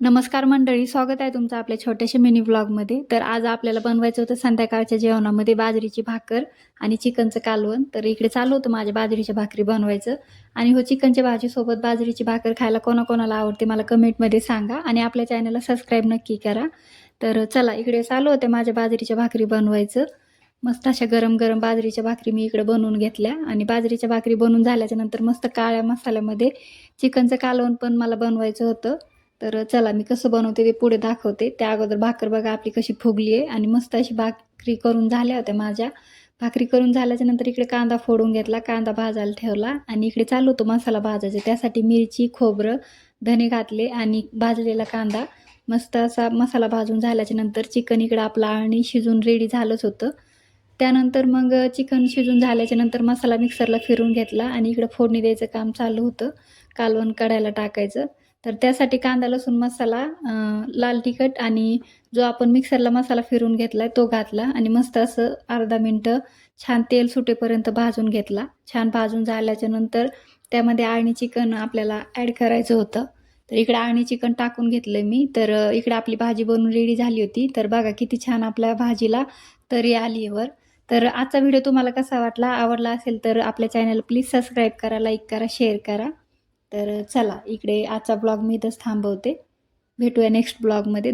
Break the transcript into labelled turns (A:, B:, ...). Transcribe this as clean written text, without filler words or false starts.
A: नमस्कार मंडळी, स्वागत आहे तुमचं आपल्या छोट्याशा मिनी व्लॉगमध्ये. तर आज आपल्याला बनवायचं होतं संध्याकाळच्या जेवणामध्ये बाजरीची भाकर आणि चिकनचं कालवण. तर इकडे चालू होतं माझ्या बाजरीच्या भाकरी बनवायचं. आणि हो, चिकनच्या भाजीसोबत बाजरीची भाकर खायला कोणाकोणाला आवडते मला कमेंटमध्ये सांगा आणि आपल्या चॅनलला सबस्क्राईब नक्की करा. तर चला, इकडे चालू होते माझ्या बाजरीच्या भाकरी बनवायचं. मस्त अशा गरम गरम बाजरीच्या भाकरी मी इकडे बनवून घेतल्या आणि बाजरीच्या भाकरी बनवून झाल्याच्या नंतर मस्त काळ्या मसाल्यामध्ये चिकनचं कालवण पण मला बनवायचं होतं. तर चला, मी कसं बनवते ते पुढे दाखवते. त्या अगोदर भाकर बघा आपली कशी फुगली आहे आणि मस्त अशी भाकरी करून झाल्या होत्या माझ्या. भाकरी करून झाल्याच्या नंतर इकडे कांदा फोडून घेतला, कांदा भाजायला ठेवला आणि इकडे चालू होतं मसाला भाजायचं. त्यासाठी मिरची, खोबरं, धने घातले आणि भाजलेला कांदा. मस्त असा मसाला भाजून झाल्याच्या नंतर चिकन इकडं आपलं आळणी शिजून रेडी झालंच होतं. त्यानंतर मग चिकन शिजून झाल्याच्या नंतर मसाला मिक्सरला फिरून घेतला आणि इकडं फोडणी द्यायचं काम चालू होतं. कालवण कढायला टाकायचं. तर त्यासाठी कांदा लसूण मसाला, लाल तिखट आणि जो आपण मिक्सरला मसाला फिरून घेतला तो घातला आणि मस्त असं अर्धा मिनटं छान तेल सुटेपर्यंत भाजून घेतला. छान भाजून झाल्याच्या नंतर त्यामध्ये आळणी चिकन आपल्याला ॲड करायचं होतं. तर इकडे आळणी चिकन टाकून घेतलं मी. तर इकडे आपली भाजी बनवून रेडी झाली होती. तर बघा किती छान आपल्या भाजीला तरी आली वर. तर आजचा व्हिडिओ तुम्हाला कसा वाटला? आवडला असेल तर आपल्या चॅनल प्लीज सबस्क्राईब करा, लाईक करा, शेअर करा. तर चला, इकडे आजचा ब्लॉग मी इथंच थांबवते. भेटूया नेक्स्ट ब्लॉगमध्ये.